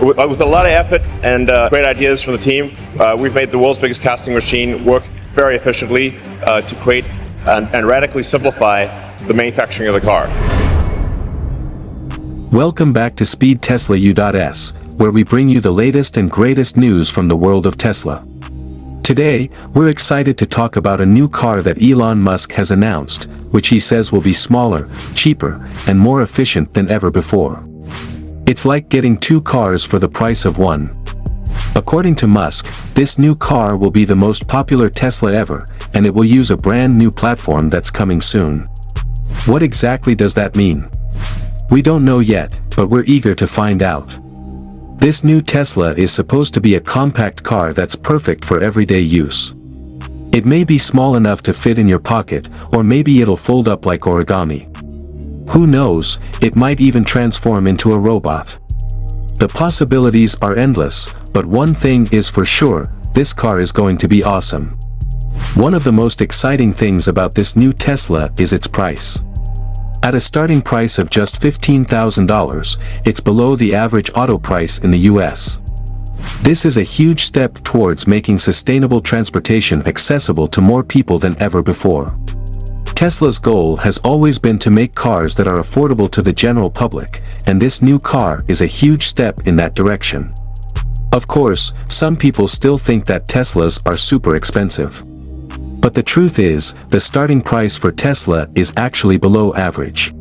With a lot of effort and great ideas from the team, we've made the world's biggest casting machine work very efficiently to create and radically simplify the manufacturing of the car. Welcome back to Speed Tesla U.S, where we bring you the latest and greatest news from the world of Tesla. Today, we're excited to talk about a new car that Elon Musk has announced, which he says will be smaller, cheaper, and more efficient than ever before. It's like getting two cars for the price of one. According to Musk, this new car will be the most popular Tesla ever, and it will use a brand new platform that's coming soon. What exactly does that mean? We don't know yet, but we're eager to find out. This new Tesla is supposed to be a compact car that's perfect for everyday use. It may be small enough to fit in your pocket, or maybe it'll fold up like origami. Who knows, it might even transform into a robot. The possibilities are endless, but one thing is for sure, this car is going to be awesome. One of the most exciting things about this new Tesla is its price. At a starting price of just $15,000, it's below the average auto price in the US. This is a huge step towards making sustainable transportation accessible to more people than ever before. Tesla's goal has always been to make cars that are affordable to the general public, and this new car is a huge step in that direction. Of course, some people still think that Teslas are super expensive. But the truth is, the starting price for Tesla is actually below average.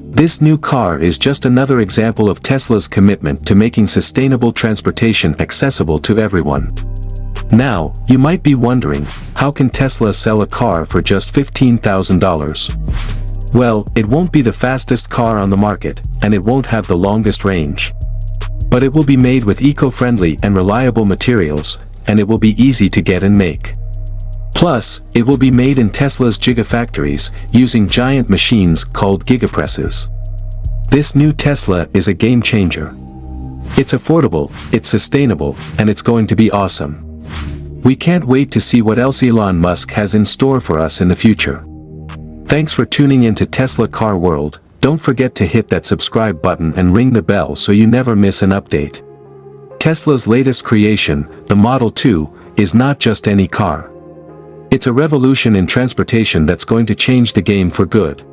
This new car is just another example of Tesla's commitment to making sustainable transportation accessible to everyone. Now, you might be wondering, how can Tesla sell a car for just $15,000? Well, it won't be the fastest car on the market, and it won't have the longest range. But it will be made with eco-friendly and reliable materials, and it will be easy to get and make. Plus, it will be made in Tesla's gigafactories, using giant machines called gigapresses. This new Tesla is a game changer. It's affordable, it's sustainable, and it's going to be awesome. We can't wait to see what else Elon Musk has in store for us in the future. Thanks for tuning into Tesla Car World. Don't forget to hit that subscribe button and ring the bell so you never miss an update. Tesla's latest creation, the Model 2, is not just any car. It's a revolution in transportation that's going to change the game for good.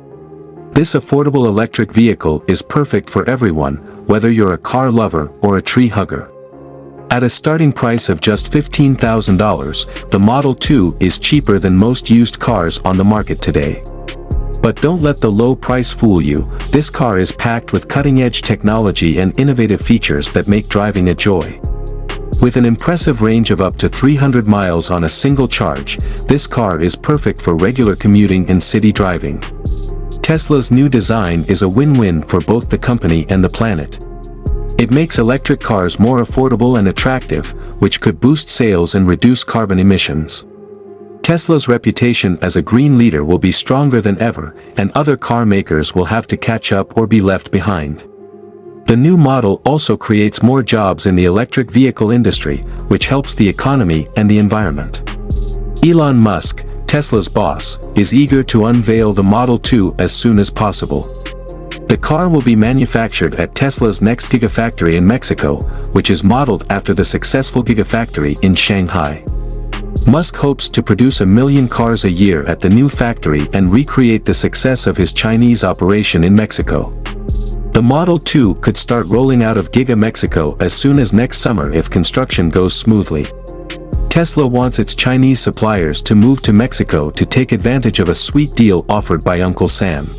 This affordable electric vehicle is perfect for everyone, whether you're a car lover or a tree hugger. At a starting price of just $15,000, the Model 2 is cheaper than most used cars on the market today. But don't let the low price fool you, this car is packed with cutting-edge technology and innovative features that make driving a joy. With an impressive range of up to 300 miles on a single charge, this car is perfect for regular commuting and city driving. Tesla's new design is a win-win for both the company and the planet. It makes electric cars more affordable and attractive, which could boost sales and reduce carbon emissions. Tesla's reputation as a green leader will be stronger than ever, and other car makers will have to catch up or be left behind. The new model also creates more jobs in the electric vehicle industry, which helps the economy and the environment. Elon Musk, Tesla's boss, is eager to unveil the Model 2 as soon as possible. The car will be manufactured at Tesla's next gigafactory in Mexico, which is modeled after the successful gigafactory in Shanghai. Musk hopes to produce 1 million cars a year at the new factory and recreate the success of his Chinese operation in Mexico. The Model 2 could start rolling out of Giga Mexico as soon as next summer if construction goes smoothly. Tesla wants its Chinese suppliers to move to Mexico to take advantage of a sweet deal offered by Uncle Sam.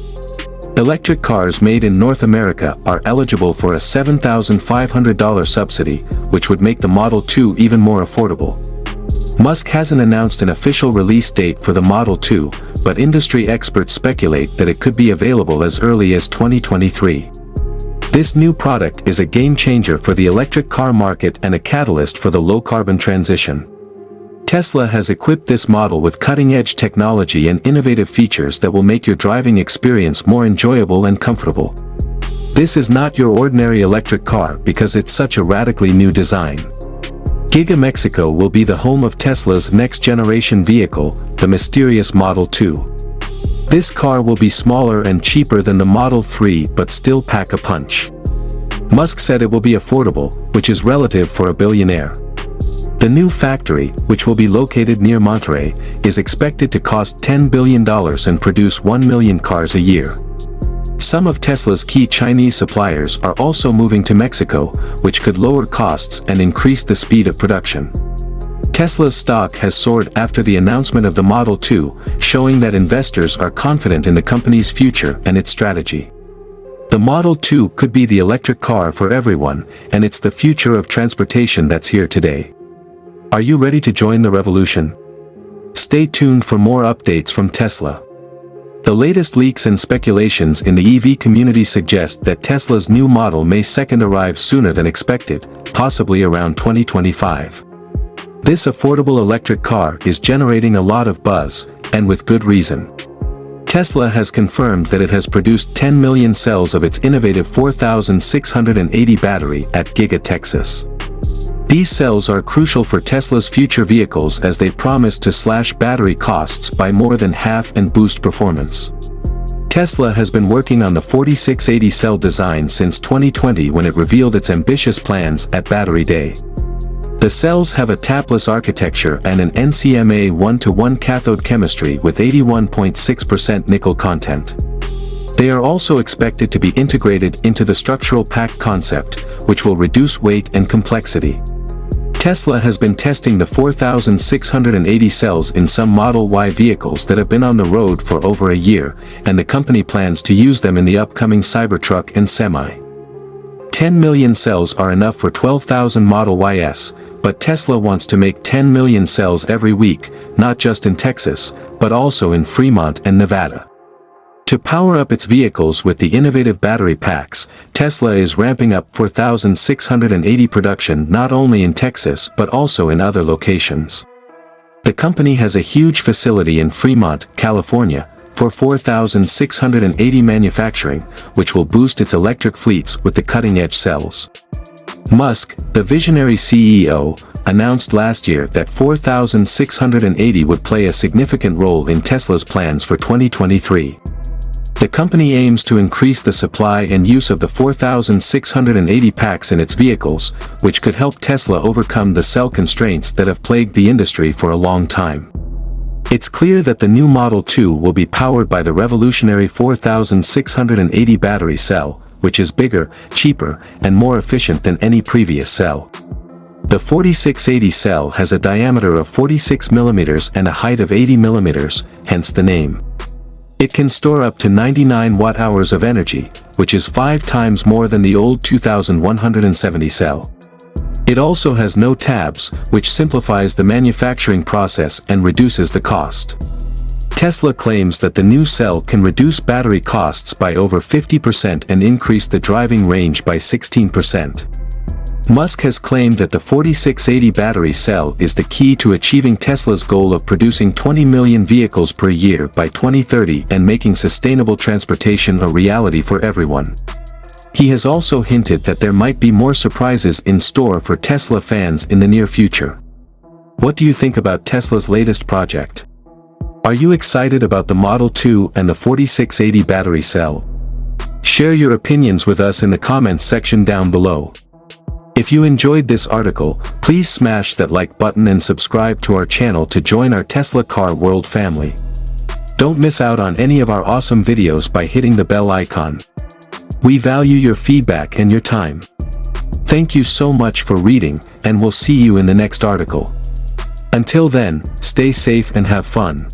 Electric cars made in North America are eligible for a $7,500 subsidy, which would make the Model 2 even more affordable. Musk hasn't announced an official release date for the Model 2, but industry experts speculate that it could be available as early as 2023. This new product is a game changer for the electric car market and a catalyst for the low-carbon transition. Tesla has equipped this model with cutting-edge technology and innovative features that will make your driving experience more enjoyable and comfortable. This is not your ordinary electric car because it's such a radically new design. Giga Mexico will be the home of Tesla's next-generation vehicle, the mysterious Model 2. This car will be smaller and cheaper than the Model 3 but still pack a punch. Musk said it will be affordable, which is relative for a billionaire. The new factory, which will be located near Monterrey, is expected to cost $10 billion and produce 1 million cars a year. Some of Tesla's key Chinese suppliers are also moving to Mexico, which could lower costs and increase the speed of production. Tesla's stock has soared after the announcement of the Model 2, showing that investors are confident in the company's future and its strategy. The Model 2 could be the electric car for everyone, and it's the future of transportation that's here today. Are you ready to join the revolution? Stay tuned for more updates from Tesla. The latest leaks and speculations in the EV community suggest that Tesla's new model may arrive sooner than expected, possibly around 2025. This affordable electric car is generating a lot of buzz, and with good reason. Tesla has confirmed that it has produced 10 million cells of its innovative 4680 battery at Giga Texas. These cells are crucial for Tesla's future vehicles as they promise to slash battery costs by more than half and boost performance. Tesla has been working on the 4680 cell design since 2020 when it revealed its ambitious plans at Battery Day. The cells have a tapless architecture and an NCMA 1:1 cathode chemistry with 81.6% nickel content. They are also expected to be integrated into the structural pack concept, which will reduce weight and complexity. Tesla has been testing the 4680 cells in some Model Y vehicles that have been on the road for over a year, and the company plans to use them in the upcoming Cybertruck and Semi. 10 million cells are enough for 12,000 Model Ys, but Tesla wants to make 10 million cells every week, not just in Texas, but also in Fremont and Nevada. To power up its vehicles with the innovative battery packs, Tesla is ramping up 4680 production not only in Texas but also in other locations. The company has a huge facility in Fremont, California, for 4680 manufacturing, which will boost its electric fleets with the cutting-edge cells. Musk, the visionary CEO, announced last year that 4680 would play a significant role in Tesla's plans for 2023. The company aims to increase the supply and use of the 4680 packs in its vehicles, which could help Tesla overcome the cell constraints that have plagued the industry for a long time. It's clear that the new Model 2 will be powered by the revolutionary 4680 battery cell, which is bigger, cheaper, and more efficient than any previous cell. The 4680 cell has a diameter of 46 mm and a height of 80 mm, hence the name. It can store up to 99 watt-hours of energy, which is 5 times more than the old 2170 cell. It also has no tabs, which simplifies the manufacturing process and reduces the cost. Tesla claims that the new cell can reduce battery costs by over 50% and increase the driving range by 16%. Musk has claimed that the 4680 battery cell is the key to achieving Tesla's goal of producing 20 million vehicles per year by 2030 and making sustainable transportation a reality for everyone. He has also hinted that there might be more surprises in store for Tesla fans in the near future. What do you think about Tesla's latest project? Are you excited about the Model 2 and the 4680 battery cell? Share your opinions with us in the comments section down below. If you enjoyed this article, please smash that like button and subscribe to our channel to join our Tesla Car World family. Don't miss out on any of our awesome videos by hitting the bell icon. We value your feedback and your time. Thank you so much for reading, and we'll see you in the next article. Until then, stay safe and have fun.